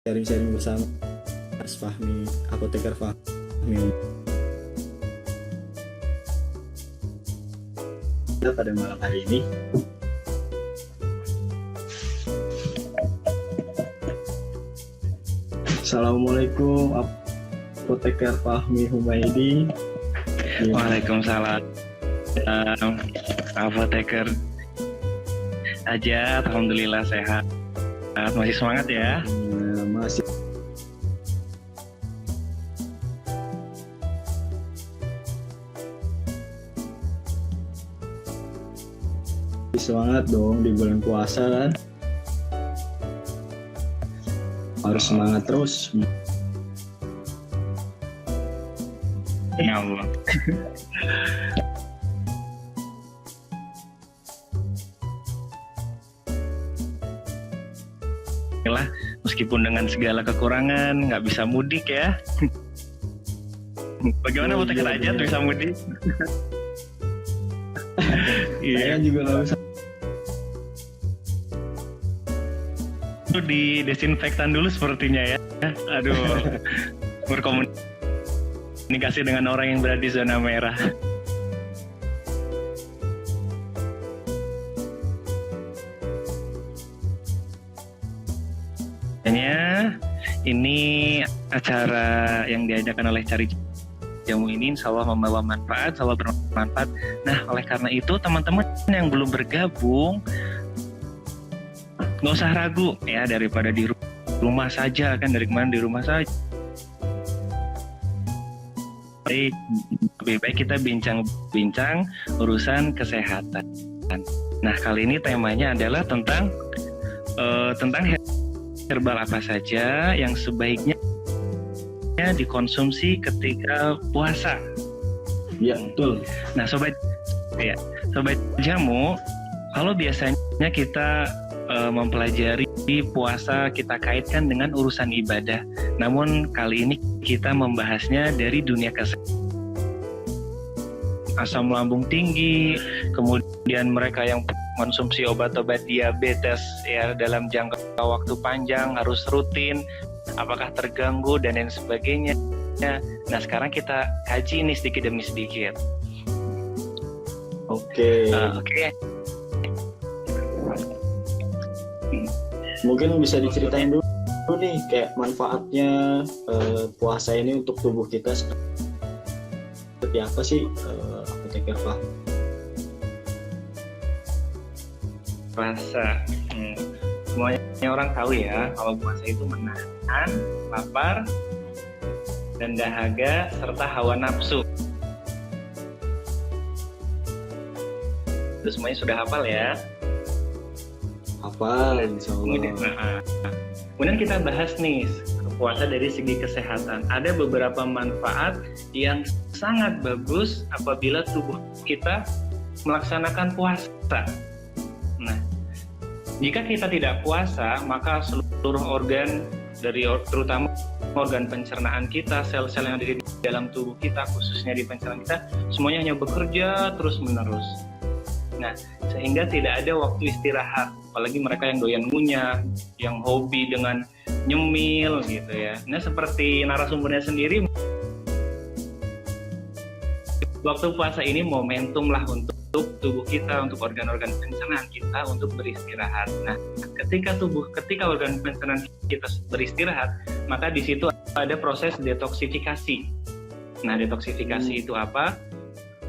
sharing-sharing bersama Mas Fahmi, apoteker Fahmi. Pada malam hari ini Assalamualaikum apoteker Fahmi Humaidi. Waalaikumsalam. Apoteker aja, alhamdulillah sehat. Masih semangat ya? Masih semangat dong di bulan puasa kan? Harus semangat terus. Ya Allah. Lah, meskipun dengan segala kekurangan nggak bisa mudik ya. Bagaimana apoteker aja bisa mudik? Saya juga nggak bisa. Itu di desinfektan dulu sepertinya ya. Aduh, berkomunikasi dengan orang yang berada di zona merah. Ini acara yang diadakan oleh Cari Jamu ini insya Allah membawa manfaat, insya Allah bermanfaat. Nah, oleh karena itu teman-teman yang belum bergabung nggak usah ragu ya, daripada di rumah saja kan, dari kemarin di rumah saja. Lebih baik kita bincang-bincang urusan kesehatan. Nah, kali ini temanya adalah tentang herbal apa saja yang sebaiknya dikonsumsi ketika puasa. Ya, betul. Nah, sobat jamu, kalau biasanya kita mempelajari puasa kita kaitkan dengan urusan ibadah. Namun kali ini kita membahasnya dari dunia kesehatan. Asam lambung tinggi, kemudian mereka yang konsumsi obat-obat diabetes ya dalam jangka waktu panjang harus rutin, apakah terganggu dan lain sebagainya. Nah, sekarang kita kaji ini sedikit demi sedikit. Oke. Mungkin bisa diceritain dulu nih kayak manfaatnya puasa ini untuk tubuh kita seperti apa sih, apoteker Fahmi? Puasa, semuanya orang tahu ya kalau puasa itu menahan lapar dan dahaga serta hawa nafsu. Itu semuanya sudah hafal ya? Hafal, insya Allah. Kemudian kita bahas nih puasa dari segi kesehatan. Ada beberapa manfaat yang sangat bagus apabila tubuh kita melaksanakan puasa. Nah, jika kita tidak puasa, maka seluruh organ terutama organ pencernaan kita, sel-sel yang ada di dalam tubuh kita, khususnya di pencernaan kita, semuanya hanya bekerja terus-menerus. Nah, sehingga tidak ada waktu istirahat. Apalagi mereka yang doyan ngunyah, yang hobi dengan nyemil gitu ya. Nah, seperti narasumbernya sendiri, waktu puasa ini momentum lah untuk tubuh kita, untuk organ-organ pencernaan kita untuk beristirahat. Nah, ketika organ pencernaan kita beristirahat, maka di situ ada proses detoksifikasi. Nah, detoksifikasi itu apa?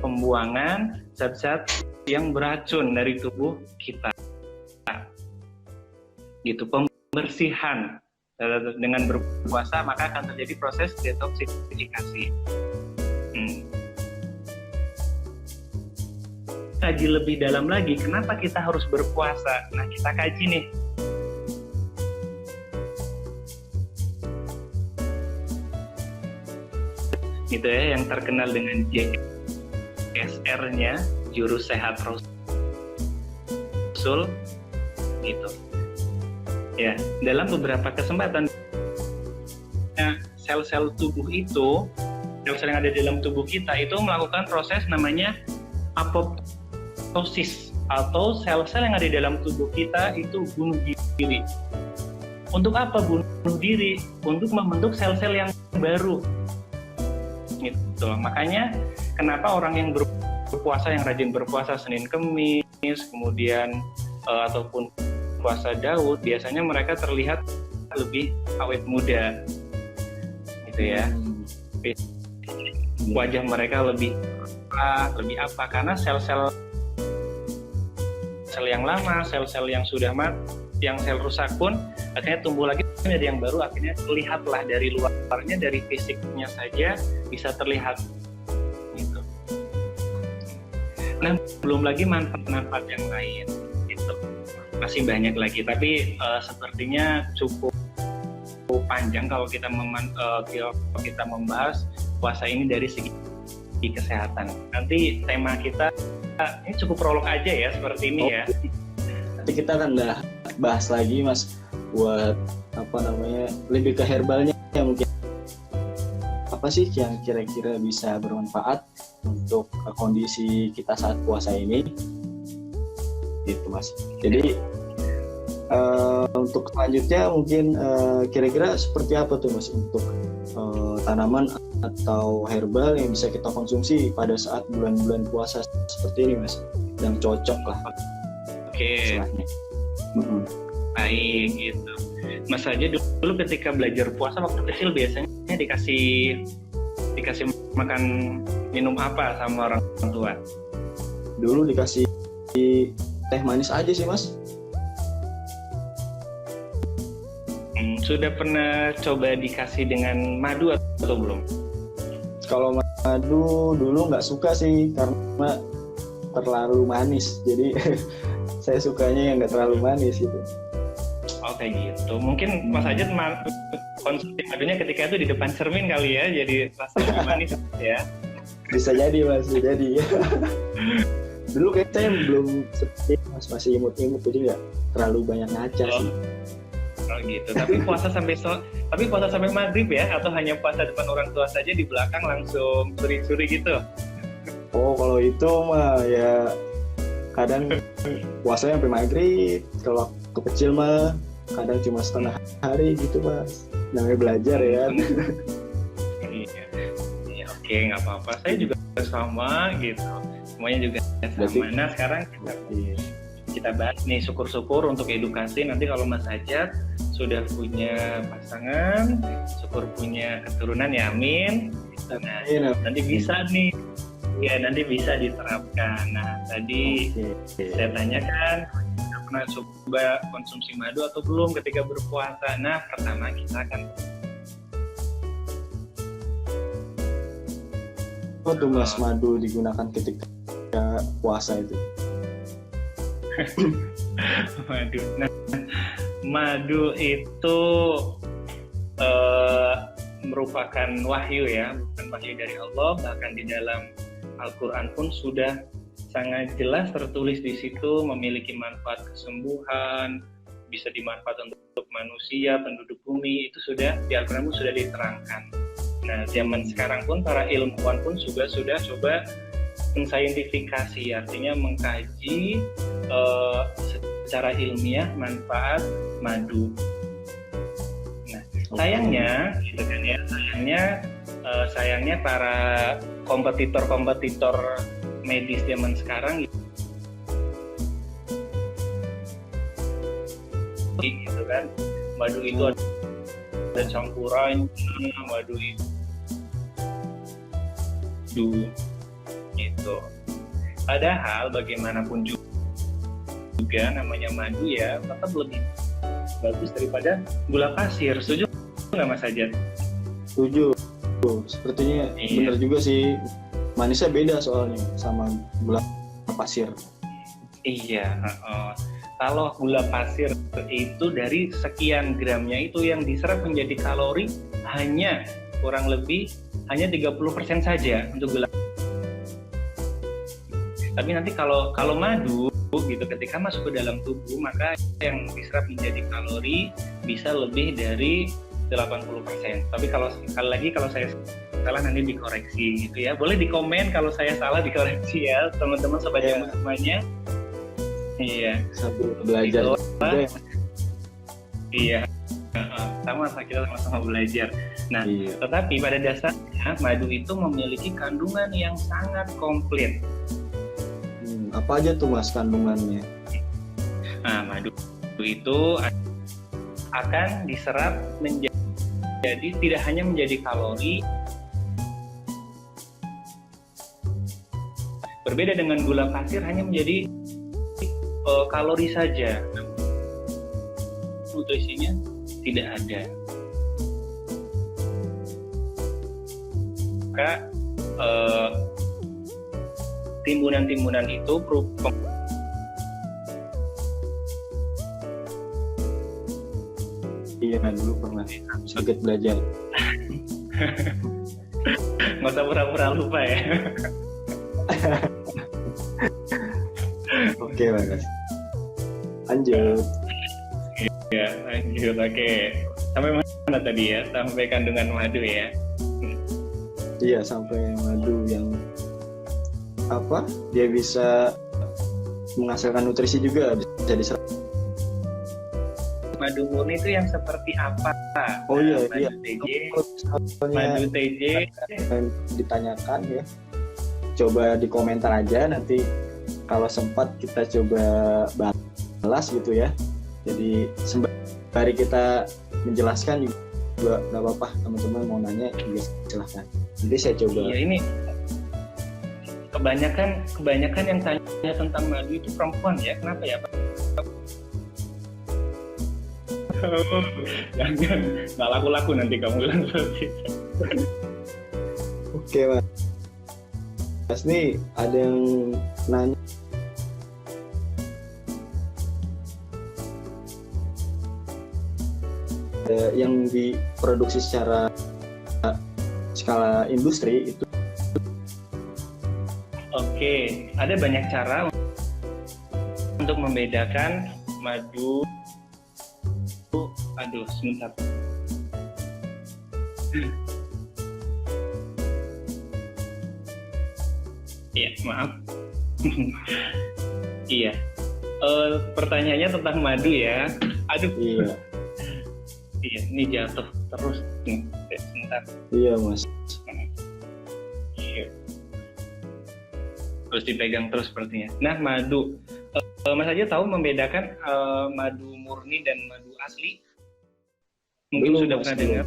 Pembuangan zat-zat yang beracun dari tubuh kita. Gitu, pembersihan. Dengan berpuasa maka akan terjadi proses detoksifikasi. Kaji lebih dalam lagi, kenapa kita harus berpuasa? Nah, kita kaji nih. Itu ya, yang terkenal dengan JSR-nya, Jurus Sehat Rasul, gitu. Ya, dalam beberapa kesempatan, sel-sel tubuh itu, sel-sel yang ada di dalam tubuh kita itu melakukan proses namanya apoptosis, atau sel-sel yang ada di dalam tubuh kita itu bunuh diri. Untuk apa bunuh diri? Untuk membentuk sel-sel yang baru. Gitu. Makanya kenapa orang yang berpuasa, yang rajin berpuasa Senin Kemis, kemudian ataupun puasa Daud, biasanya mereka terlihat lebih awet muda, gitu ya. Wajah mereka lebih apa? Karena sel-sel yang lama, sel-sel yang sudah mati, yang sel rusak pun akhirnya tumbuh lagi menjadi yang baru, akhirnya terlihatlah dari luarnya, dari fisiknya saja bisa terlihat gitu. Nah, belum lagi manfaat-manfaat yang lain gitu. Masih banyak lagi, tapi sepertinya cukup panjang kalau kita membahas puasa ini dari segi kesehatan. Nanti tema kita ini cukup prolog aja ya, seperti ini ya. Nanti kita akan bahas lagi Mas, buat lebih ke herbalnya ya, mungkin apa sih yang kira-kira bisa bermanfaat untuk kondisi kita saat puasa ini, gitu Mas. Jadi untuk selanjutnya mungkin kira-kira seperti apa tuh Mas untuk tanaman atau herbal yang bisa kita konsumsi pada saat bulan-bulan puasa seperti ini Mas, yang cocok lah. Oke. Baik gitu. Mas aja dulu ketika belajar puasa waktu kecil biasanya dikasih makan minum apa sama orang tua? Dulu dikasih teh manis aja sih Mas. Sudah pernah coba dikasih dengan madu atau belum? Kalau madu dulu nggak suka sih karena terlalu manis. Jadi saya sukanya yang nggak terlalu manis gitu. Oh kayak gitu. Mungkin Mas Ajat konsumsi madunya ketika itu di depan cermin kali ya, jadi rasa lebih manis ya. Bisa jadi Mas, bisa jadi. Dulu kayak saya belum seperti Mas, masih imut-imut, jadi nggak terlalu banyak ngaca sih. Oh gitu. Tapi puasa sampai maghrib ya, atau hanya puasa depan orang tua saja, di belakang langsung suri-suri gitu? Oh kalau itu mah ya kadang puasanya sampai maghrib. Kalau waktu kecil mah kadang cuma setengah hari gitu Mas. Namanya belajar ya. Iya, oke, nggak apa-apa. Saya juga sama gitu. Semuanya juga sama. Nah sekarang kita bahas nih, syukur-syukur untuk edukasi. Nanti kalau Mas Ajat sudah punya pasangan, syukur punya keturunan ya, amin. Nah, nanti bisa nih, ya nanti bisa diterapkan. Nah tadi saya tanyakan, pernah coba konsumsi madu atau belum ketika berpuasa? Nah pertama kita akan tuh Mas, madu digunakan ketika puasa itu. Madu itu merupakan wahyu ya, bukan wahyu dari Allah. Bahkan di dalam Al-Quran pun sudah sangat jelas tertulis di situ, memiliki manfaat kesembuhan, bisa dimanfaatkan untuk manusia, penduduk bumi. Itu sudah di Al-Quran pun sudah diterangkan. Nah zaman sekarang pun para ilmuwan pun juga sudah coba mensaintifikasi, artinya mengkaji secara ilmiah manfaat madu. Nah, sayangnya, gitu kan ya, sayangnya para kompetitor medis zaman sekarang gitu kan, madu itu ada campuran madu itu gitu. Padahal bagaimanapun juga namanya madu ya tetap lebih bagus daripada gula pasir. Setuju nggak Mas Ajat? Setuju. Sepertinya benar juga sih. Manisnya beda soalnya sama gula pasir. Iya. Kalau gula pasir itu dari sekian gramnya itu yang diserap menjadi kalori hanya kurang lebih hanya 30% saja untuk gula. Tapi nanti kalau madu gitu ketika masuk ke dalam tubuh, maka yang diserap menjadi kalori bisa lebih dari 80%. Tapi kalau sekali lagi kalau saya salah nanti dikoreksi gitu ya. Boleh dikomen kalau saya salah, dikoreksi ya teman-teman sobat jamu semuanya. Iya. Sambil belajar. Iya. Sama kita sama-sama belajar. Nah, Iya. tetapi pada dasarnya madu itu memiliki kandungan yang sangat komplit. Apa aja tuh Mas kandungannya? Nah, madu itu akan diserap menjadi tidak hanya menjadi kalori. Berbeda dengan gula pasir hanya menjadi kalori saja. Nutrisinya tidak ada. Maka timbunan-timbunan itu Iya, dulu pernah sedikit belajar. nggak usah pura-pura lupa ya. Oke Mas. Lanjut. Ya, lanjut. Oke. Sampai mana tadi ya? Sampai kandungan madu ya. Iya, sampai madu yang apa? Dia bisa menghasilkan nutrisi juga, bisa diserap. Madu murni itu yang seperti apa? Oh iya, madu iya. TJ, Soalnya madu TJ. ditanyakan ya. Coba di komentar aja, nanti kalau sempat kita coba balas gitu ya. Jadi sembari kita menjelaskan juga nggak apa-apa, teman-teman mau nanya juga silahkan. Nanti saya coba. Iya, ini kebanyakan yang tanya tentang madu itu perempuan ya. Kenapa ya, Pak? Jangan, nggak laku-laku nanti kamu bilang seperti itu. Oke Mas, nih ada yang nanya. Yang diproduksi secara skala industri itu. Oke, ada banyak cara untuk membedakan madu. Aduh, sebentar. Iya, maaf. Iya. Pertanyaannya tentang madu ya. Aduh. Iya. Iya, ini jatuh terus nih. Sebentar. Iya Mas. Iya. Terus dipegang terus sepertinya. Nah, madu. Mas aja tahu membedakan madu murni dan madu asli? Mungkin Belum, sudah Mas, pernah belum. dengar.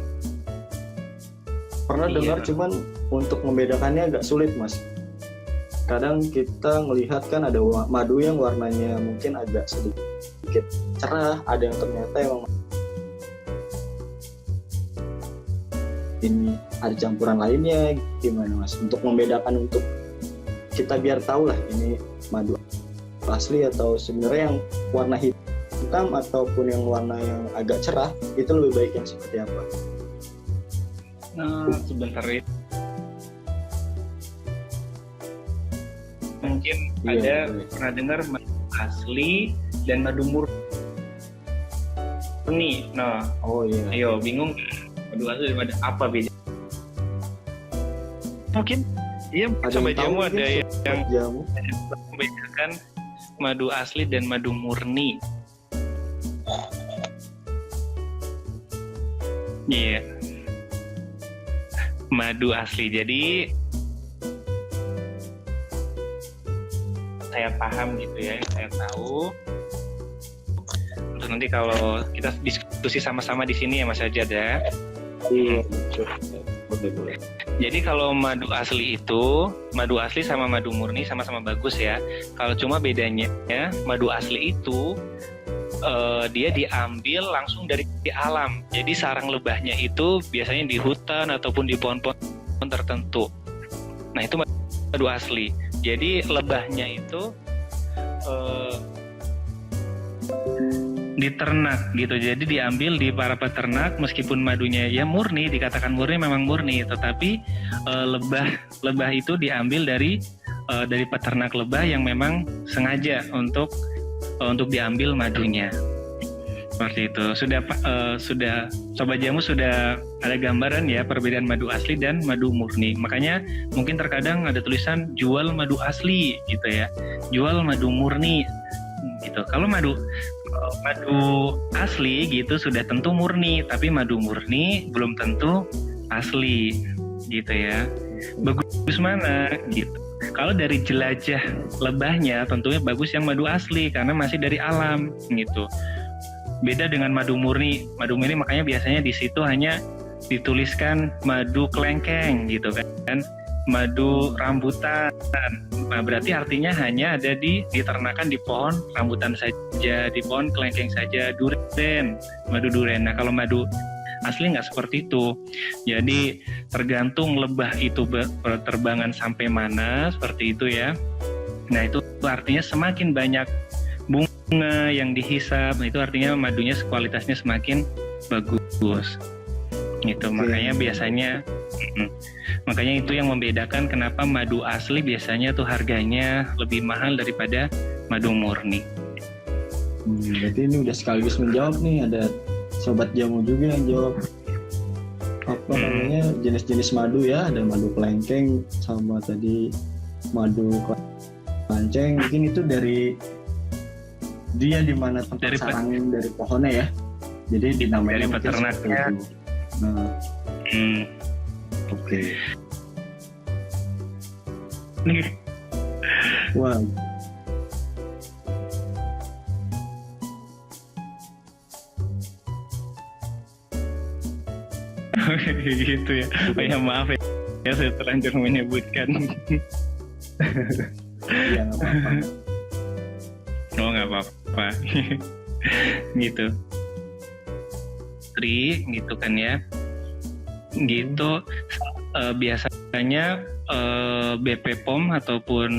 Pernah Iya. dengar, cuman untuk membedakannya agak sulit Mas. Kadang kita melihat kan ada madu yang warnanya mungkin agak sedikit cerah, ada yang ternyata emang ini ada campuran lainnya. Gimana Mas untuk membedakan, untuk kita biar tahu lah ini madu asli atau sebenarnya yang warna hitam ataupun yang warna yang agak cerah, itu lebih baik yang seperti apa? Nah, sebentar ya. Mungkin Iya, ada boleh. pernah dengar madu asli dan madu murni. Nah, Oh iya. ayo bingung nggak? Madu asli dan madu apa beda? Mungkin iya, Ada sama yang tahu jamu ada mungkin yang sobat jamu? membedakan madu asli dan madu murni. Iya. Madu asli. Jadi saya paham gitu ya, saya tahu. Terus nanti kalau kita diskusi sama-sama di sini ya Mas Ajad ya. Iya, betul. Boleh. Jadi kalau madu asli itu, madu asli sama madu murni sama-sama bagus ya. Kalau cuma bedanya ya, madu asli itu dia diambil langsung dari alam. Jadi sarang lebahnya itu biasanya di hutan ataupun di pohon-pohon tertentu. Nah itu madu asli. Jadi lebahnya itu diternak gitu, jadi diambil di para peternak. Meskipun madunya ya murni, dikatakan murni memang murni, tetapi lebah itu diambil dari peternak lebah yang memang sengaja untuk diambil madunya. Seperti itu. Sudah Sobat Jamu sudah ada gambaran ya perbedaan madu asli dan madu murni. Makanya mungkin terkadang ada tulisan jual madu asli gitu ya, jual madu murni gitu. Kalau madu asli gitu sudah tentu murni, tapi madu murni belum tentu asli gitu ya. Bagus mana gitu. Kalau dari jelajah lebahnya tentunya bagus yang madu asli karena masih dari alam gitu. Beda dengan madu murni. Madu murni makanya biasanya di situ hanya dituliskan madu kelengkeng gitu kan. Madu rambutan. Nah, berarti artinya hanya ada diternakan di pohon rambutan saja, di pohon kelengkeng saja, duren, madu duren. Nah, kalau madu asli nggak seperti itu. Jadi tergantung lebah itu berterbangan sampai mana, seperti itu ya. Nah, itu artinya semakin banyak bunga yang dihisap, itu artinya madunya kualitasnya semakin bagus. Gitu. Makanya biasanya makanya itu yang membedakan kenapa madu asli biasanya tuh harganya lebih mahal daripada madu murni. Berarti ini udah sekaligus menjawab nih, ada sobat jamu juga yang jawab apa namanya jenis-jenis madu ya, ada madu kelengkeng sama tadi madu kelanceng. Mungkin itu dari dia di mana tempat sarang dari pohonnya ya, jadi dinamain dari peternaknya. Nah, oke. Wah. Gitu ya. Oh ya, maaf ya saya terlanjur menyebutkan. Iya, nggak apa-apa. Oh, nggak apa-apa. Gitu. Gitu kan ya. Gitu. Biasanya BP POM ataupun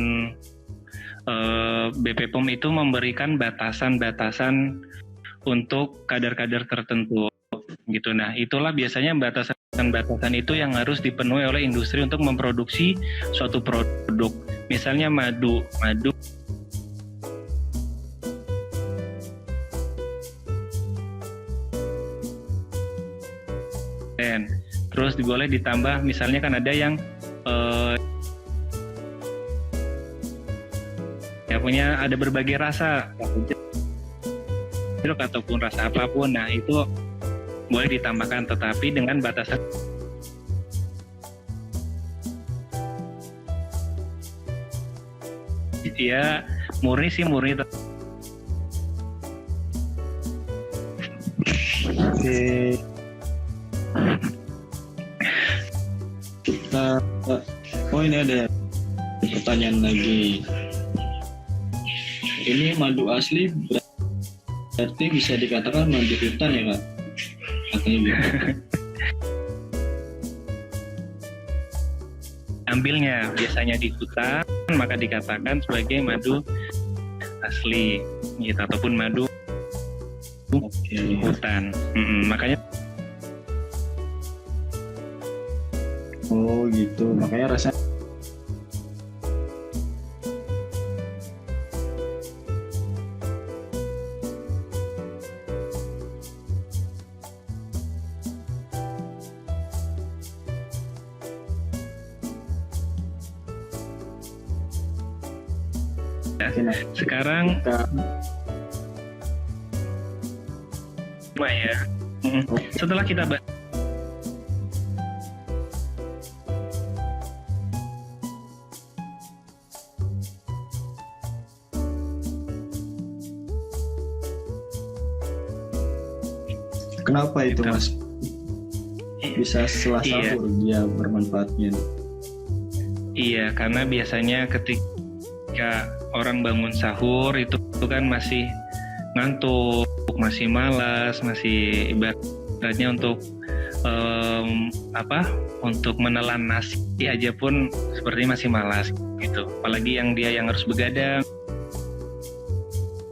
BP POM itu memberikan batasan-batasan untuk kadar-kadar tertentu gitu. Nah, itulah biasanya batasan-batasan itu yang harus dipenuhi oleh industri untuk memproduksi suatu produk. Misalnya madu terus boleh ditambah, misalnya kan ada yang ya punya ada berbagai rasa jeruk ataupun rasa apapun. Nah, itu boleh ditambahkan, tetapi dengan batasan ya murni. Oke. Kita ini ada pertanyaan lagi. Ini madu asli berarti bisa dikatakan madu hutan ya Kak? Katanya gitu. Ambilnya biasanya di hutan, maka dikatakan sebagai madu asli gitu, ataupun madu hutan. Makanya oh gitu, makanya rasanya sekarang ya. Setelah kita kenapa itu Mas? Bisa setelah sahur dia bermanfaatnya. Iya, karena biasanya ketika orang bangun sahur itu kan masih ngantuk, masih malas, masih ibaratnya untuk untuk menelan nasi aja pun sepertinya masih malas gitu. Apalagi yang dia yang harus begadang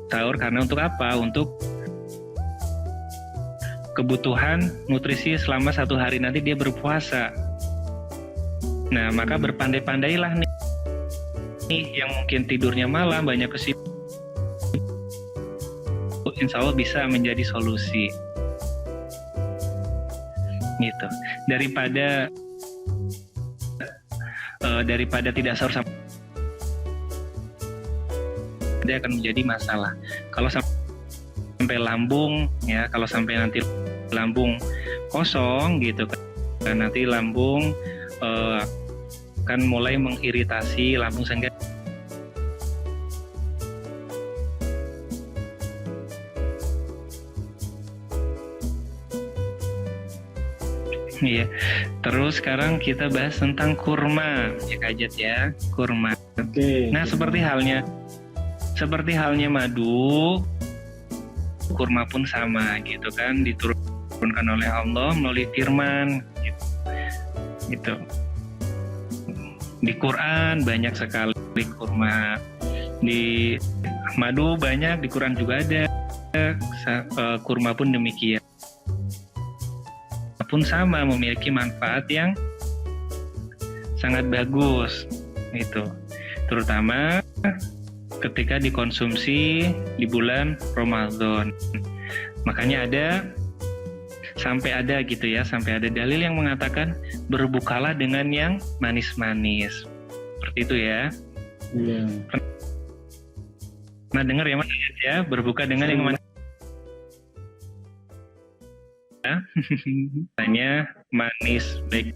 sahur, karena untuk apa? Untuk kebutuhan nutrisi selama 1 hari nanti dia berpuasa. Nah, maka berpandai-pandailah nih yang mungkin tidurnya malam, banyak kesibukan, insya Allah bisa menjadi solusi gitu. Daripada tidak sahur sampai dia akan menjadi masalah. Kalau sampai lambung ya. Kalau sampai nanti lambung kosong gitu kan, nanti lambung akan mulai mengiritasi lambung sehingga iya. Terus sekarang kita bahas tentang kurma ya Kak Ajat ya, kurma. Oke. Nah, seperti halnya madu, kurma pun sama gitu kan, diturunkan oleh Allah melalui firman gitu. Di Quran banyak sekali kurma, di madu banyak, di Quran juga ada, kurma pun demikian. Pun sama, memiliki manfaat yang sangat bagus itu, terutama ketika dikonsumsi di bulan Ramadan. Makanya sampai ada dalil yang mengatakan berbukalah dengan yang manis-manis, seperti itu ya. Iya. Nah, dengar ya Mas ya, berbuka dengan yang manis. Hanya manis baik.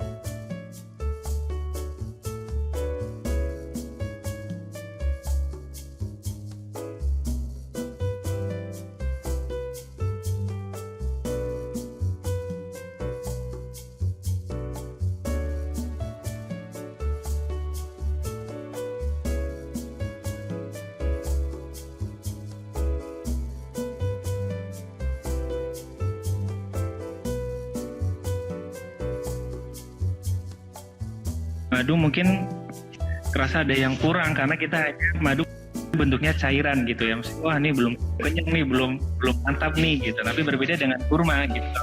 Madu mungkin kerasa ada yang kurang karena kita hanya madu bentuknya cairan gitu ya. Wah, ini belum kenyang nih, belum mantap nih gitu. Tapi berbeda dengan kurma gitu.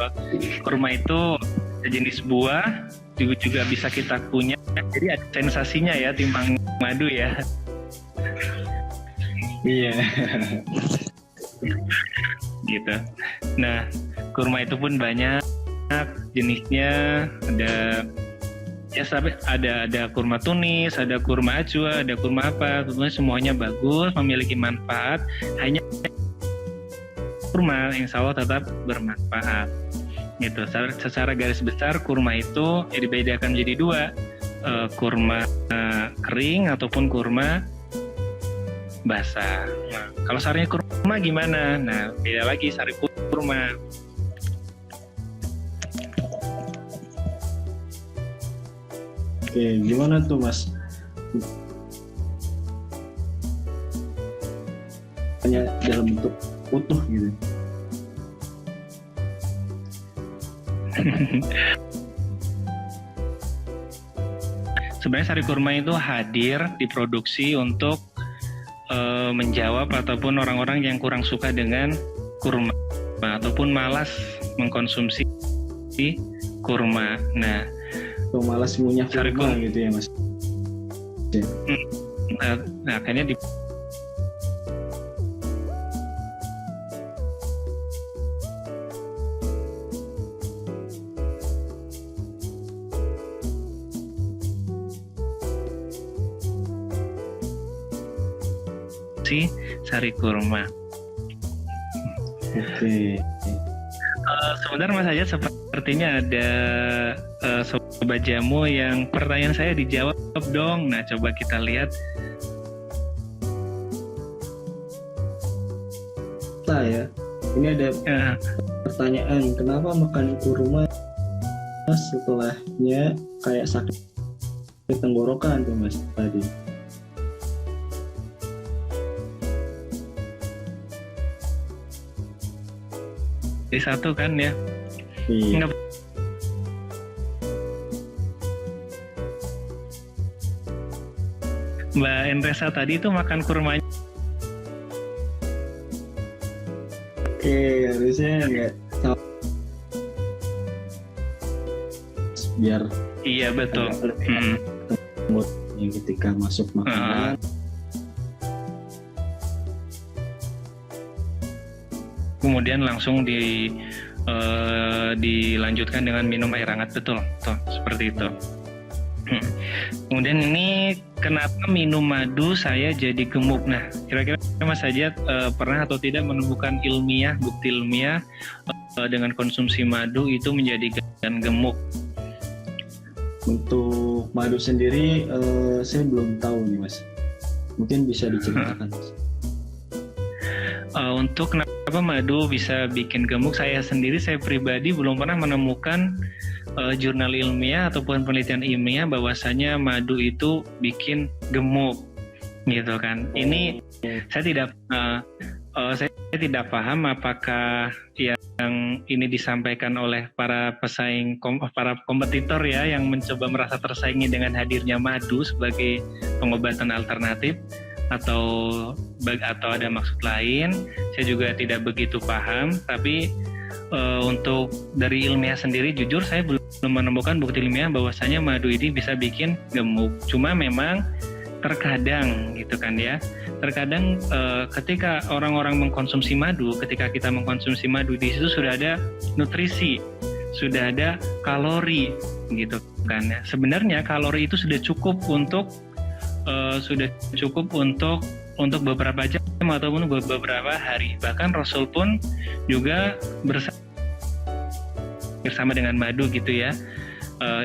Kurma itu sejenis buah, juga bisa kita kunyah. Jadi ada sensasinya ya, timbang madu ya. Iya. Gitu. Nah, kurma itu pun banyak jenisnya, ada kurma tunis, ada kurma ajwa, ada kurma apa, semuanya bagus, memiliki manfaat. Hanya kurma insya Allah tetap bermanfaat. Gitu. Secara garis besar kurma itu dibedakan menjadi dua, kurma kering ataupun kurma basah. Nah, kalau sarinya kurma gimana? Nah, beda lagi sari kurma. Oke, gimana tuh Mas? Hanya dalam bentuk utuh gitu. Sebenarnya sari kurma itu hadir diproduksi untuk menjawab ataupun orang-orang yang kurang suka dengan kurma ataupun malas mengkonsumsi kurma. Nah, malas ngunyah kurma gitu ya Mas. Nah, akhirnya sari kurma. Oke. Sebentar Mas Ajat, sepertinya ada sobat jamu yang pertanyaan saya dijawab dong. Nah, coba kita lihat. Ya, ini ada pertanyaan, kenapa makan kurma setelahnya kayak sakit tenggorokan tuh Mas tadi? Di satu kan ya. Iya. Mbak Endresa tadi itu makan kurmanya. Oke, harusnya nggak tahu. Biar iya betul. Yang ketika masuk makanan. Kemudian langsung dilanjutkan dengan minum air hangat, betul, seperti itu. Kemudian ini kenapa minum madu saya jadi gemuk? Nah, kira-kira Mas Sajat pernah atau tidak menemukan bukti ilmiah dengan konsumsi madu itu menjadikan gemuk? Untuk madu sendiri saya belum tahu nih Mas. Mungkin bisa diceritakan Mas. Untuk kenapa madu bisa bikin gemuk, saya pribadi belum pernah menemukan jurnal ilmiah ataupun penelitian ilmiah bahwasanya madu itu bikin gemuk, gitu kan? Ini saya tidak paham apakah yang ini disampaikan oleh para para kompetitor ya, yang mencoba merasa tersaingi dengan hadirnya madu sebagai pengobatan alternatif, atau ada maksud lain. Saya juga tidak begitu paham, tapi untuk dari ilmiah sendiri jujur saya belum menemukan bukti ilmiah bahwasanya madu ini bisa bikin gemuk. Cuma memang terkadang gitu kan ya, terkadang ketika orang-orang mengkonsumsi madu, ketika kita mengkonsumsi madu, di situ sudah ada nutrisi, sudah ada kalori gitu kan ya. Sebenarnya kalori itu sudah cukup untuk untuk beberapa jam ataupun beberapa hari. Bahkan Rasul pun juga bersama dengan madu gitu ya,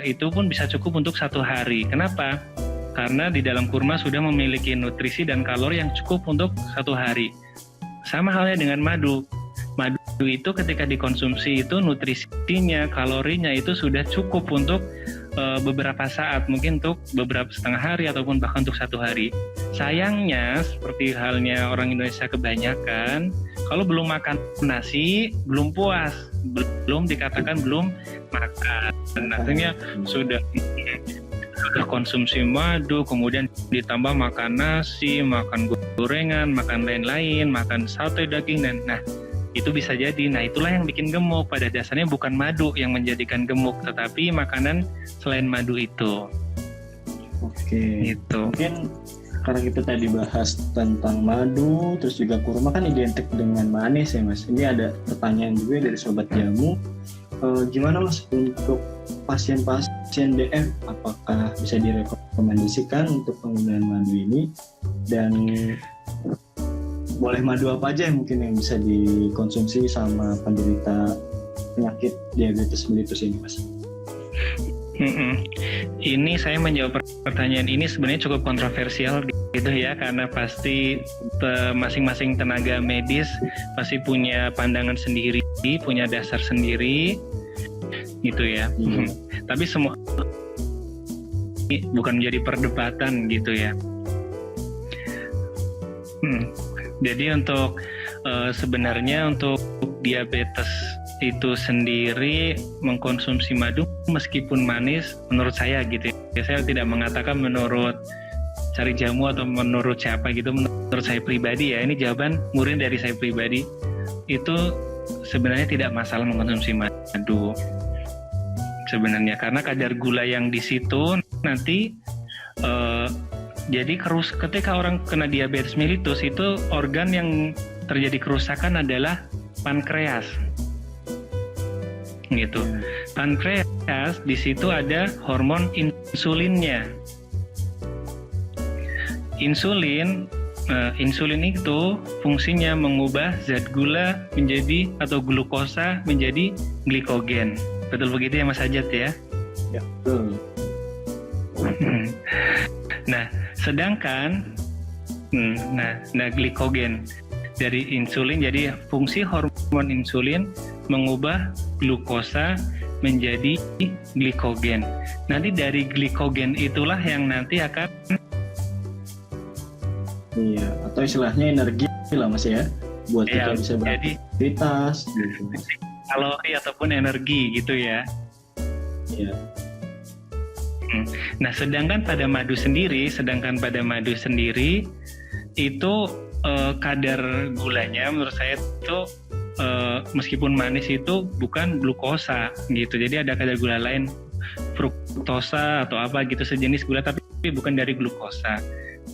itu pun bisa cukup untuk 1 hari. Kenapa? Karena di dalam kurma sudah memiliki nutrisi dan kalori yang cukup untuk 1 hari. Sama halnya dengan madu. Madu itu ketika dikonsumsi itu nutrisinya, kalorinya itu sudah cukup untuk beberapa saat, mungkin untuk beberapa setengah hari ataupun bahkan untuk 1 hari. Sayangnya seperti halnya orang Indonesia kebanyakan, kalau belum makan nasi belum puas, belum dikatakan belum makan. Akhirnya sudah konsumsi madu, kemudian ditambah makan nasi, makan gorengan, makan lain-lain, makan sate daging, dan itu bisa jadi. Nah, itulah yang bikin gemuk. Pada dasarnya bukan madu yang menjadikan gemuk, tetapi makanan selain madu itu. Oke. Gitu. Mungkin karena kita tadi bahas tentang madu, terus juga kurma kan identik dengan manis ya Mas. Ini ada pertanyaan juga dari Sobat Jamu. Gimana Mas untuk pasien-pasien DF, apakah bisa direkomendasikan untuk penggunaan madu ini? Dan boleh madu apa aja yang mungkin yang bisa dikonsumsi sama penderita penyakit diabetes mellitus ini Mas? Ini saya menjawab pertanyaan ini sebenarnya cukup kontroversial gitu ya, karena pasti masing-masing tenaga medis pasti punya pandangan sendiri, punya dasar sendiri gitu ya. Tapi semua ini bukan menjadi perdebatan gitu ya. Jadi untuk sebenarnya untuk diabetes itu sendiri mengkonsumsi madu meskipun manis, menurut saya gitu ya, saya tidak mengatakan menurut Cari Jamu atau menurut siapa gitu, menurut saya pribadi ya, ini jawaban murni dari saya pribadi, itu sebenarnya tidak masalah mengkonsumsi madu sebenarnya, karena kadar gula yang di situ nanti jadi ketika orang kena diabetes mellitus itu organ yang terjadi kerusakan adalah pankreas. Gitu. Pankreas di situ ada hormon insulinnya. Insulin itu fungsinya mengubah zat gula menjadi atau glukosa menjadi glikogen. Betul begitu ya Mas Sajat ya? Ya, betul. Nah, sedangkan glikogen dari insulin, jadi fungsi hormon insulin mengubah glukosa menjadi glikogen. Nanti dari glikogen itulah yang nanti akan atau istilahnya energi lah Mas ya, buat kita bisa beraktivitas gitu. Kalori ataupun energi gitu ya. Iya. Nah, sedangkan pada madu sendiri itu kadar gulanya menurut saya itu meskipun manis itu bukan glukosa gitu. Jadi ada kadar gula lain, fruktosa atau apa gitu, sejenis gula tapi bukan dari glukosa.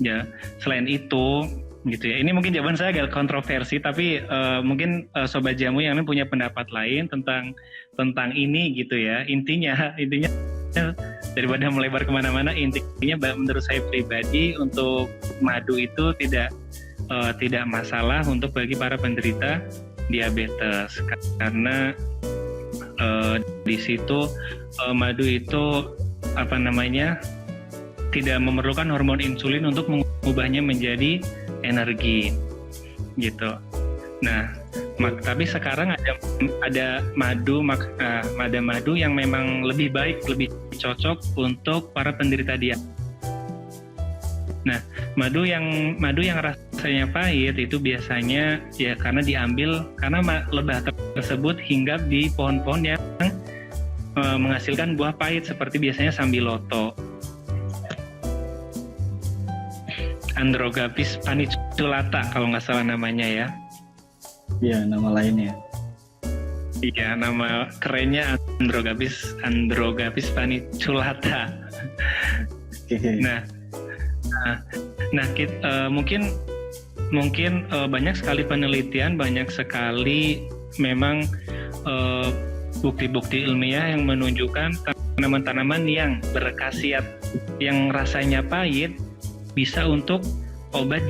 Ya, selain itu gitu ya. Ini mungkin jawaban saya agak kontroversi, tapi mungkin Sobat Jamu yang lain punya pendapat lain tentang ini gitu ya. Intinya daripada melebar kemana-mana, intinya menurut saya pribadi untuk madu itu tidak masalah untuk bagi para penderita diabetes, karena di situ madu itu tidak memerlukan hormon insulin untuk mengubahnya menjadi energi gitu. Nah, tapi sekarang ada madu yang memang lebih baik, lebih cocok untuk para penderita diabetes. Nah, madu yang rasanya pahit itu biasanya ya karena diambil karena lebah tersebut hinggap di pohon-pohon yang menghasilkan buah pahit seperti biasanya sambiloto, Androgaphis paniculata kalau nggak salah namanya ya. Iya, nama lainnya. Iya, nama kerennya Androgaphis paniculata. Mungkin banyak sekali penelitian, banyak sekali memang bukti-bukti ilmiah yang menunjukkan tanaman-tanaman yang berkhasiat, yang rasanya pahit bisa untuk obat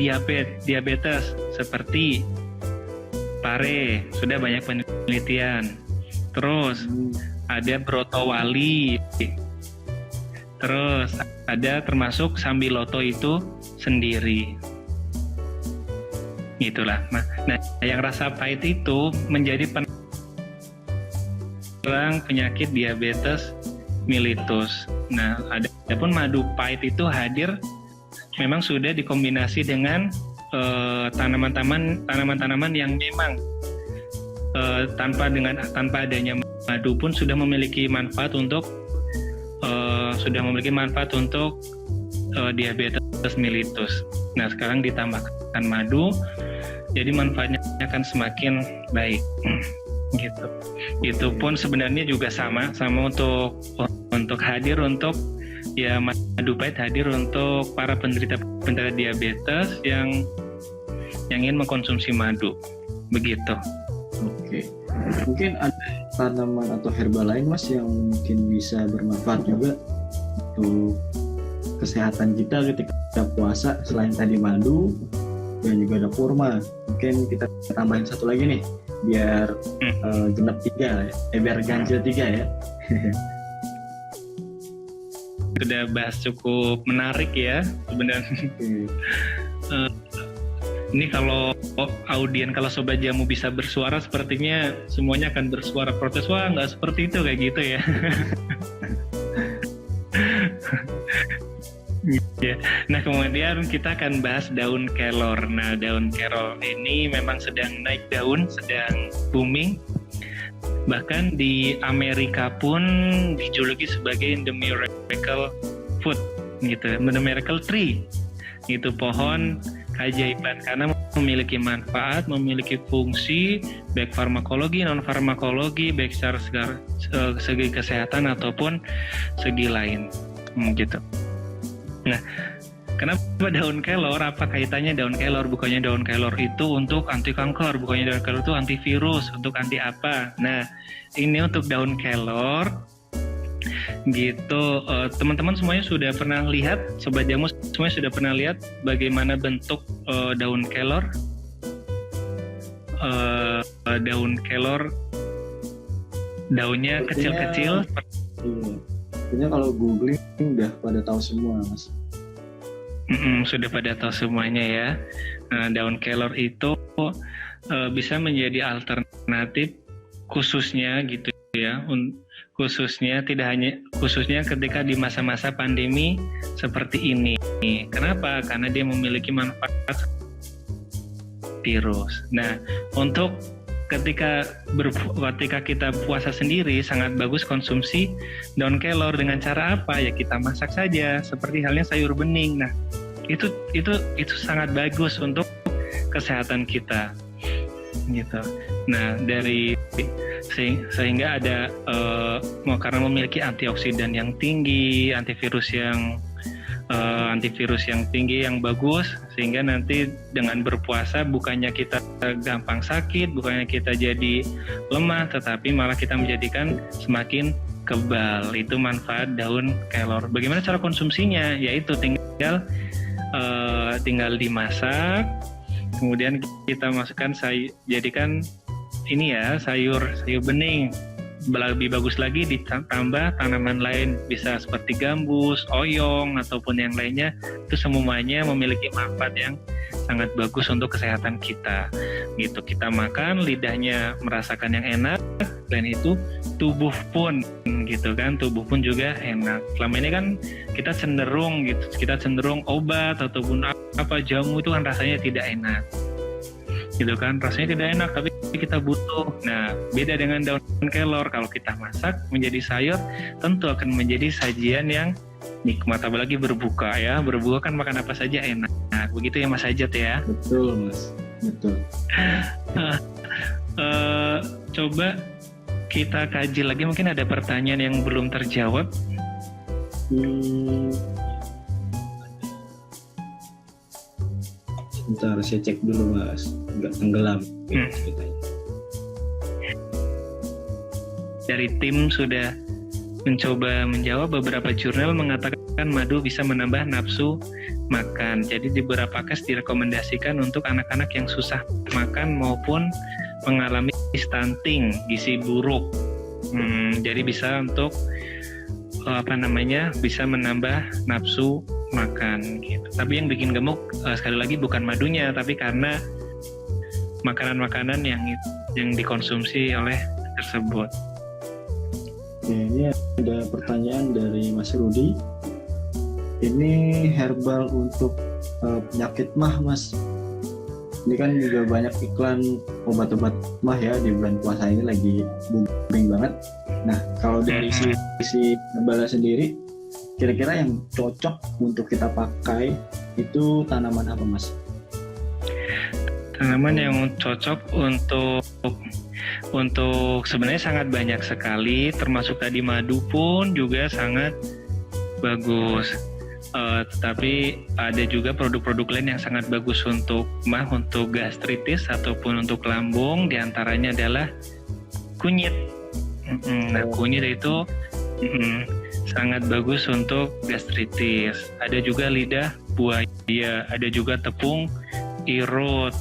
diabetes seperti pare, sudah banyak penelitian. Terus ada brotowali. Terus ada termasuk sambiloto itu sendiri. Gitulah. Nah, yang rasa pahit itu menjadi penyerang penyakit diabetes mellitus. Nah, adapun madu pahit itu hadir memang sudah dikombinasi dengan tanaman-tanaman yang memang tanpa adanya madu pun sudah memiliki manfaat untuk diabetes mellitus. Nah, sekarang ditambahkan madu, jadi manfaatnya akan semakin baik. Gitu. Itu pun sebenarnya juga sama untuk hadir untuk ya madu pahit hadir untuk para penderita diabetes yang ingin mengkonsumsi madu. Begitu. Oke. Mungkin ada tanaman atau herba lain Mas yang mungkin bisa bermanfaat juga untuk kesehatan kita ketika puasa selain tadi madu dan juga ada kurma. Mungkin kita tambahin satu lagi nih biar genap 3 biar ganjil 3 ya. Sudah bahas cukup menarik ya sebenarnya. Ini kalau Sobat Jamu bisa bersuara, sepertinya semuanya akan bersuara protes. Wah, nggak seperti itu, kayak gitu ya. Ya. Nah, kemudian kita akan bahas daun kelor. Nah, daun kelor ini memang sedang naik daun, sedang booming. Bahkan di Amerika pun dijuluki sebagai the miracle food, gitu, the miracle tree, gitu, pohon keajaiban karena memiliki manfaat, memiliki fungsi baik farmakologi, non farmakologi, baik secara segi kesehatan ataupun segi lain, gitu. Nah, kenapa daun kelor? Apa kaitannya daun kelor? Bukannya daun kelor itu untuk anti kanker, bukannya daun kelor itu antivirus, untuk anti apa? Nah, ini untuk daun kelor, gitu. Teman-teman semuanya sudah pernah lihat, Sobat Jamu semuanya sudah pernah lihat bagaimana bentuk daun kelor? Daun kelor, daunnya kecil-kecil. Iya. Sebenarnya kalau googling udah pada tahu semua, Mas. Sudah pada tahu semuanya ya. Nah, daun kelor itu bisa menjadi alternatif khususnya gitu ya. Khususnya ketika di masa-masa pandemi seperti ini. Kenapa? Karena dia memiliki manfaat virus. Nah, untuk ketika kita puasa sendiri sangat bagus konsumsi daun kelor. Dengan cara apa? Ya kita masak saja, seperti halnya sayur bening. Nah, itu sangat bagus untuk kesehatan kita, gitu. Nah, sehingga ada karena memiliki antioksidan yang tinggi, antivirus yang tinggi, yang bagus, sehingga nanti dengan berpuasa bukannya kita gampang sakit, bukannya kita jadi lemah, tetapi malah kita menjadikan semakin kebal. Itu manfaat daun kelor. Bagaimana cara konsumsinya? Yaitu tinggal dimasak, kemudian kita masukkan jadikan ini ya sayur bening. Lebih bagus lagi ditambah tanaman lain, bisa seperti gambus, oyong ataupun yang lainnya. Itu semuanya memiliki manfaat yang sangat bagus untuk kesehatan kita. Gitu, kita makan, lidahnya merasakan yang enak, dan itu tubuh pun gitu kan, tubuh pun juga enak. Selama ini kan kita cenderung obat ataupun apa jamu itu kan rasanya tidak enak. Gitu kan, rasanya tidak enak tapi kita butuh. Nah, beda dengan daun kelor, kalau kita masak menjadi sayur tentu akan menjadi sajian yang nikmat, apalagi berbuka ya. Berbuka kan makan apa saja enak. Nah, begitu ya Mas Ajat ya. Betul Mas, betul. Coba kita kaji lagi, mungkin ada pertanyaan yang belum terjawab. Bentar, saya cek dulu Mas, nggak tenggelam ceritanya. Dari tim sudah mencoba menjawab. Beberapa jurnal mengatakan madu bisa menambah nafsu makan. Jadi di beberapa case direkomendasikan untuk anak-anak yang susah makan maupun mengalami stunting, gizi buruk. Jadi bisa untuk bisa menambah nafsu makan gitu. Tapi yang bikin gemuk sekali lagi bukan madunya, tapi karena makanan-makanan yang dikonsumsi oleh tersebut. Oke, ini ada pertanyaan dari Mas Rudi. Ini herbal untuk penyakit mah Mas. Ini kan juga banyak iklan obat-obat mah ya, di bulan puasa ini lagi booming banget. Nah, kalau dari sisi herbalnya sendiri, kira-kira yang cocok untuk kita pakai itu tanaman apa Mas? Tanaman yang cocok untuk sebenarnya sangat banyak sekali, termasuk tadi madu pun juga sangat bagus. Tetapi ada juga produk-produk lain yang sangat bagus untuk gastritis ataupun untuk lambung. Di antaranya adalah kunyit. Nah, kunyit itu sangat bagus untuk gastritis. Ada juga lidah buaya, ada juga tepung irut.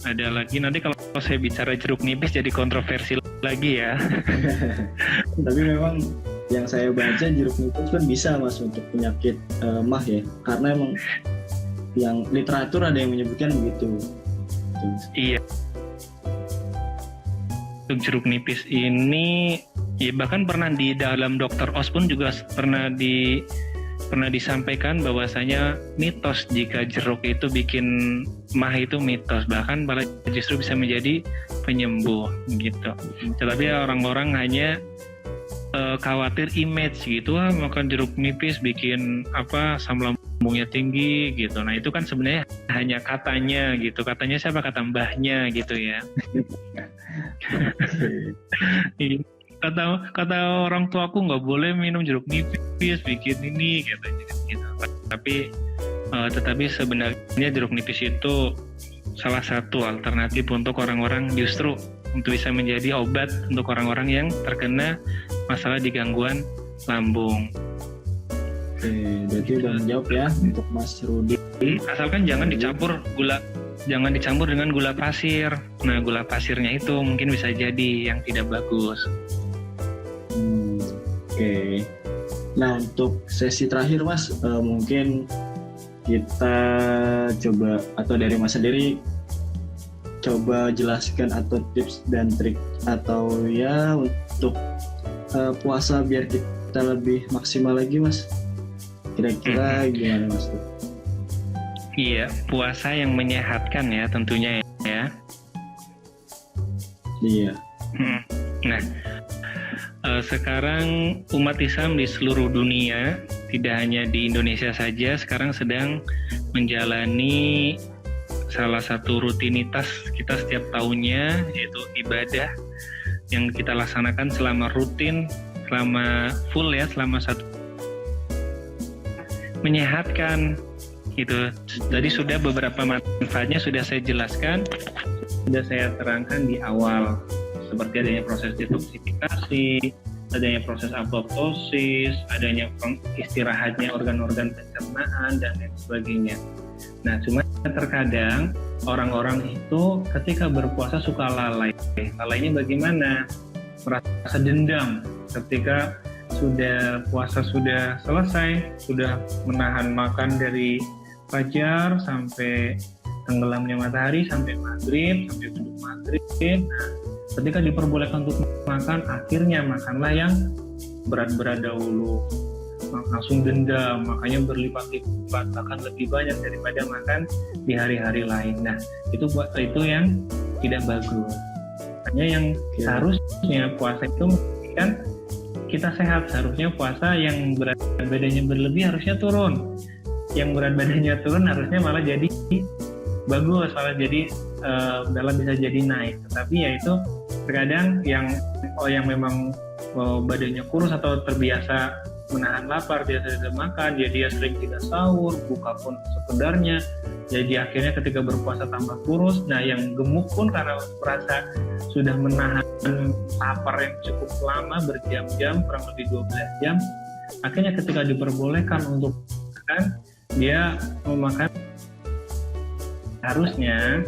Ada lagi, nanti kalau saya bicara jeruk nipis jadi kontroversi lagi ya. Tapi memang yang saya baca jeruk nipis kan bisa Mas untuk penyakit mah ya, karena emang yang literatur ada yang menyebutkan begitu. Iya. Untuk jeruk nipis ini ya bahkan pernah di dalam Dr. Oz pun juga pernah disampaikan bahwasanya mitos jika jeruk itu bikin mah itu mitos, bahkan malah justru bisa menjadi penyembuh gitu. Tetapi orang-orang hanya khawatir image gitu, makan jeruk nipis bikin asam lambungnya tinggi gitu. Nah itu kan sebenarnya hanya katanya gitu. Katanya siapa? Kata mbahnya gitu ya. Kata orang tua aku nggak boleh minum jeruk nipis bikin ini gitu. Tetapi sebenarnya jeruk nipis itu salah satu alternatif untuk orang-orang, justru untuk bisa menjadi obat untuk orang-orang yang terkena masalah di gangguan lambung. Oke, berarti udah menjawab ya untuk Mas Rudi. Asalkan jangan dicampur dengan gula pasir. Nah, gula pasirnya itu mungkin bisa jadi yang tidak bagus. Oke. Nah, untuk sesi terakhir Mas, mungkin kita coba, atau dari Mas sendiri coba jelaskan atau tips dan trik atau ya untuk puasa biar kita lebih maksimal lagi Mas. Kira-kira gimana Mas? Iya, puasa yang menyehatkan ya tentunya ya. Iya. Nah, sekarang umat Islam di seluruh dunia, tidak hanya di Indonesia saja, sekarang sedang menjalani salah satu rutinitas kita setiap tahunnya, yaitu ibadah yang kita laksanakan selama full ya, selama satu, menyehatkan gitu. Tadi sudah beberapa manfaatnya sudah saya jelaskan, sudah saya terangkan di awal, seperti adanya proses detoksifikasi, adanya proses apoptosis, adanya istirahatnya organ-organ pencernaan dan lain sebagainya. Nah, cuma terkadang orang-orang itu ketika berpuasa suka lalai. Lalainya bagaimana? Merasa dendam ketika sudah puasa sudah selesai, sudah menahan makan dari fajar sampai tenggelamnya matahari, sampai maghrib, sampai duduk maghrib. Nah, ketika diperbolehkan untuk makan, akhirnya makanlah yang berat-berat dahulu. Langsung dendam, makanya berlipat-lipat, bahkan lebih banyak daripada makan di hari-hari lain. Nah, itu yang tidak bagus. Hanya yang seharusnya puasa itu kan kita sehat, seharusnya puasa yang berat badannya berlebih harusnya turun, yang berat badannya turun harusnya malah jadi bagus, malah jadi dalam bisa jadi naik. Tetapi ya itu terkadang yang memang badannya kurus atau terbiasa menahan lapar, biasa tidak makan, jadi dia sering tidak sahur, buka pun sekedarnya, jadi akhirnya ketika berpuasa tambah kurus. Nah, yang gemuk pun karena merasa sudah menahan lapar yang cukup lama, berjam-jam, kurang lebih 12 jam, akhirnya ketika diperbolehkan untuk makan, dia mau makan. Harusnya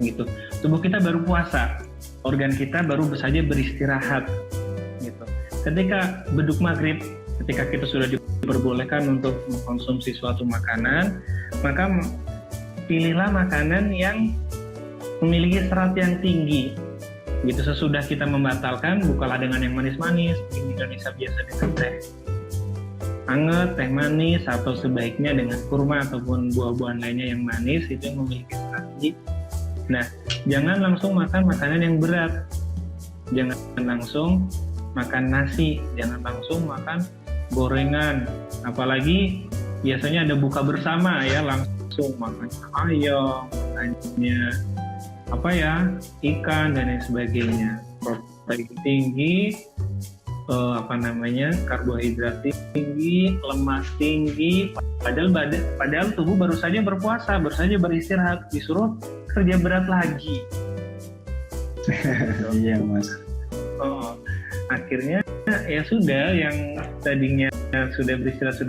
gitu, tubuh kita baru puasa, organ kita baru saja beristirahat gitu. Ketika beduk maghrib, ketika kita sudah diperbolehkan untuk mengkonsumsi suatu makanan, maka pilihlah makanan yang memiliki serat yang tinggi gitu. Sesudah kita membatalkan, bukalah dengan yang manis-manis. Di Indonesia biasa dengan teh hangat, teh manis, atau sebaiknya dengan kurma ataupun buah-buahan lainnya yang manis, itu yang memiliki serat tinggi. Nah, jangan langsung makan makanan yang berat, jangan langsung makan nasi, jangan langsung makan gorengan, apalagi biasanya ada buka bersama ya, langsung makan ayam, makannya ikan dan lain sebagainya. Protein tinggi, karbohidrat tinggi, lemak tinggi, padahal tubuh baru saja berpuasa, baru saja beristirahat, disuruh kerja berat lagi. Iya, Mas. Akhirnya ya sudah, yang tadinya sudah beristirahat,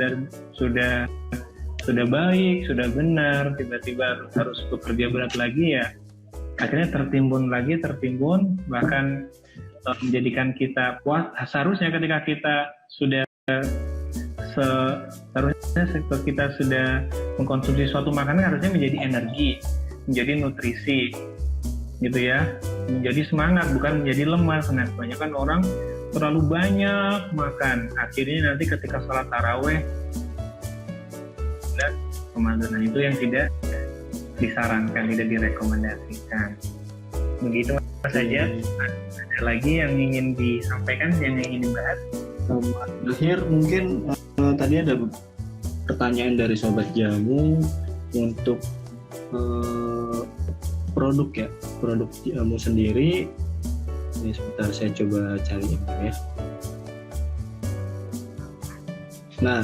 sudah baik, sudah benar, tiba-tiba harus bekerja berat lagi, ya akhirnya tertimbun, bahkan menjadikan kita puas. Seharusnya ketika kita sudah mengkonsumsi suatu makanan, harusnya menjadi energi, menjadi nutrisi gitu ya, menjadi semangat, bukan menjadi lemas. Nah, kebanyakan orang terlalu banyak makan, akhirnya nanti ketika sholat taraweh kemangganan itu yang tidak disarankan, tidak direkomendasikan. Begitu saja. Ada lagi yang ingin disampaikan, yang ingin dibahas? Terakhir mungkin tadi ada pertanyaan dari Sobat Jamu untuk produk jamu sendiri. Ini sebentar saya coba cari ya. Nah,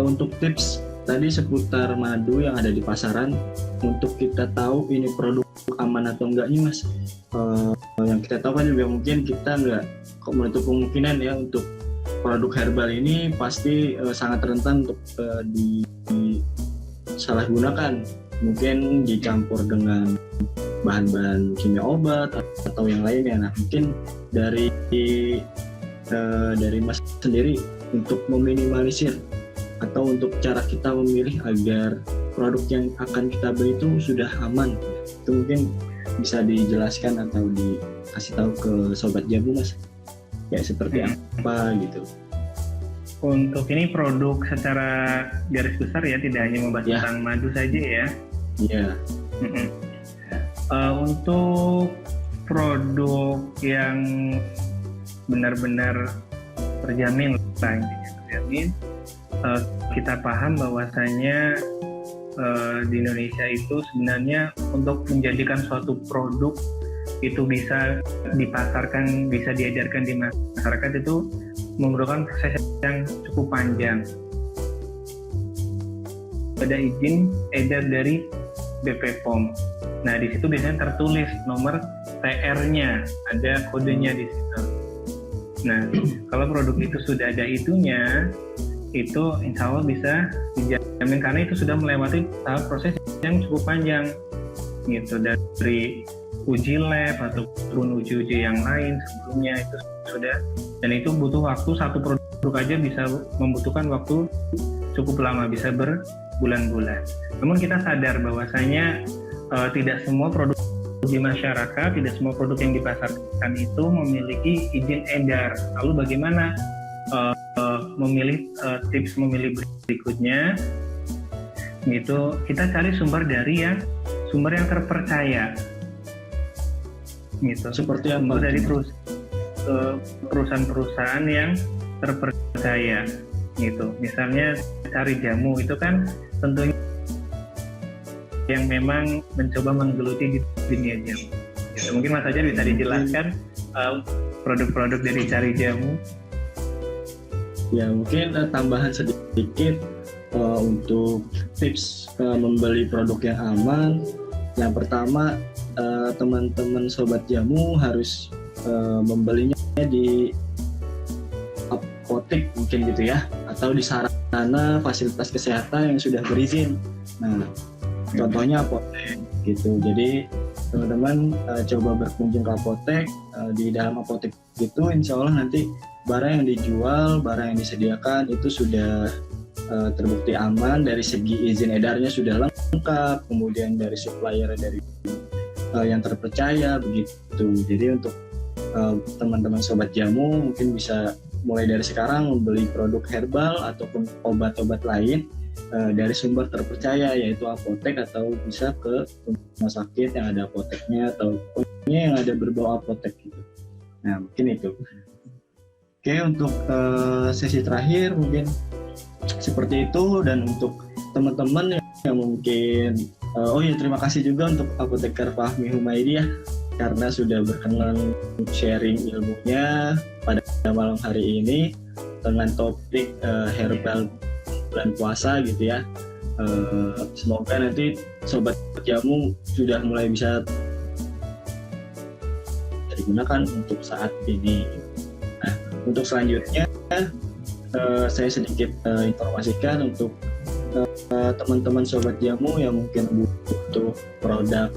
untuk tips tadi seputar madu yang ada di pasaran, untuk kita tahu ini produk aman atau enggak nih, Mas. Yang kita tahu kan juga mungkin kita nggak menutup kemungkinan ya, untuk produk herbal ini pasti sangat rentan untuk disalahgunakan. Mungkin dicampur dengan bahan-bahan kimia obat atau yang lainnya. Nah, mungkin dari Mas sendiri untuk meminimalisir atau untuk cara kita memilih agar produk yang akan kita beli itu sudah aman, itu mungkin bisa dijelaskan atau dikasih tahu ke Sobat Jamu, Mas, kayak seperti apa gitu. Untuk ini produk secara garis besar ya, tidak hanya membahas tentang madu saja ya. Iya. Untuk produk yang benar-benar terjamin, kita paham bahwasanya di Indonesia itu sebenarnya untuk menjadikan suatu produk itu bisa dipasarkan, bisa diedarkan di masyarakat, itu memerlukan proses yang cukup panjang. Ada izin edar dari BP POM. Nah, di situ biasanya tertulis nomor TR-nya, ada kodenya di situ. Nah, kalau produk itu sudah ada itunya, itu insya Allah bisa dijamin karena itu sudah melewati tahap proses yang cukup panjang gitu, dari uji lab ataupun uji-uji yang lain sebelumnya itu sudah, dan itu butuh waktu, satu produk aja bisa membutuhkan waktu cukup lama, bisa berbulan-bulan. Namun kita sadar bahwasanya tidak semua produk di masyarakat, tidak semua produk yang dipasarkan itu memiliki izin edar. Lalu bagaimana memilih tips memilih berikutnya? Gitu, kita cari sumber yang terpercaya. Gitu. Seperti apa? Sumber dari perusahaan-perusahaan yang terpercaya. Gitu. Misalnya cari jamu itu kan tentunya yang memang mencoba menggeluti di dunia jamu. Gitu. Mungkin Mas Ajar bisa dijelaskan produk-produk dari cari jamu. Ya mungkin tambahan sedikit untuk tips membeli produk yang aman. Yang pertama, teman-teman sobat jamu harus membelinya di apotek mungkin gitu ya, atau di sarana fasilitas kesehatan yang sudah berizin. Nah, contohnya apotek gitu. Jadi teman-teman coba berkunjung ke apotek. Di dalam apotek itu insya Allah nanti barang yang dijual, barang yang disediakan itu sudah terbukti aman, dari segi izin edarnya sudah lengkap, kemudian dari supplier dari yang terpercaya begitu. Jadi untuk teman-teman sobat jamu mungkin bisa mulai dari sekarang membeli produk herbal ataupun obat-obat lain dari sumber terpercaya, yaitu apotek, atau bisa ke rumah sakit yang ada apoteknya atau pokoknya yang ada berbau apotek gitu. Nah mungkin itu. Oke, untuk sesi terakhir mungkin seperti itu. Dan untuk teman-teman yang mungkin terima kasih juga untuk Apoteker Fahmi Humaydi ya, karena sudah berkenan sharing ilmunya pada malam hari ini dengan topik herbal bulan puasa gitu ya. Semoga nanti sobat jamu sudah mulai bisa digunakan untuk saat ini. Nah, untuk selanjutnya saya sedikit informasikan untuk teman-teman sobat jamu yang mungkin butuh produk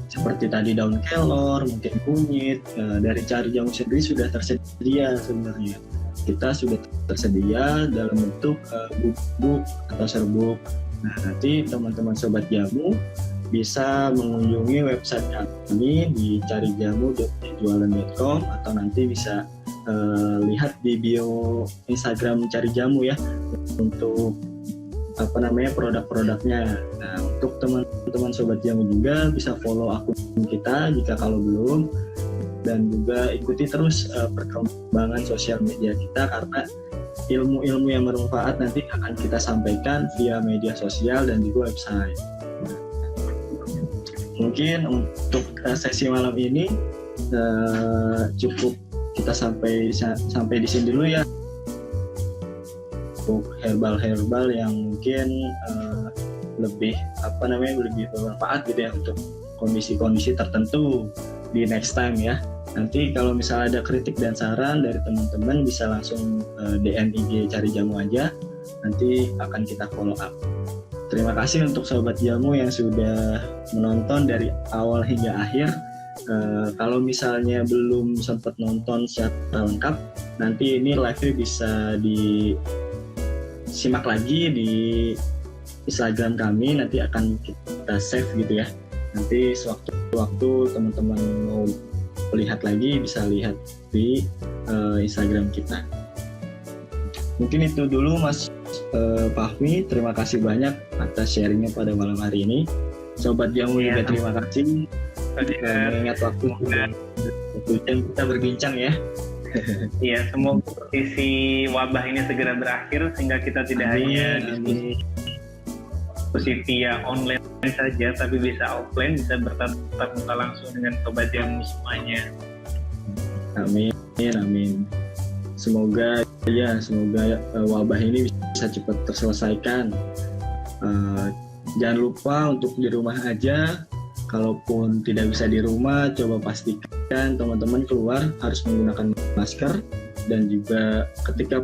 seperti tadi daun kelor, mungkin kunyit, dari Cari Jamu sendiri sudah tersedia sebenarnya. Kita sudah tersedia dalam bentuk bubuk atau serbuk. Nah, nanti teman-teman sobat jamu bisa mengunjungi website kami di carijamu.jualan.com, atau nanti bisa lihat di bio Instagram Cari Jamu ya untuk produk-produknya. Nah, untuk teman-teman sobat jamu juga bisa follow akun kita jika kalau belum, dan juga ikuti terus perkembangan sosial media kita, karena ilmu-ilmu yang bermanfaat nanti akan kita sampaikan via media sosial dan juga website. Mungkin untuk sesi malam ini cukup kita sampai di sini dulu ya, untuk herbal yang mungkin lebih bermanfaat gitu ya untuk kondisi-kondisi tertentu di next time ya. Nanti kalau misalnya ada kritik dan saran dari teman-teman bisa langsung DM IG Cari Jamu aja, nanti akan kita follow up. Terima kasih untuk sobat jamu yang sudah menonton dari awal hingga akhir. Kalau misalnya belum sempat nonton secara lengkap, nanti ini live-nya bisa disimak lagi di Instagram kami, nanti akan kita save gitu ya. Nanti sewaktu-waktu teman-teman mau lihat lagi bisa lihat di Instagram kita. Mungkin itu dulu Mas Fahmi, terima kasih banyak atas sharingnya pada malam hari ini. Sobat jamu juga terima kasih mengingat waktu jam kita berbincang ya. Iya, semoga kondisi wabah ini segera berakhir sehingga kita tidak hanya diskusi via online saja, tapi bisa offline, bisa bertatap muka langsung dengan sobat jamu semuanya. Amin. Semoga wabah ini bisa cepat terselesaikan. Jangan lupa untuk di rumah aja. Kalaupun tidak bisa di rumah, coba pastikan teman-teman keluar harus menggunakan masker, dan juga ketika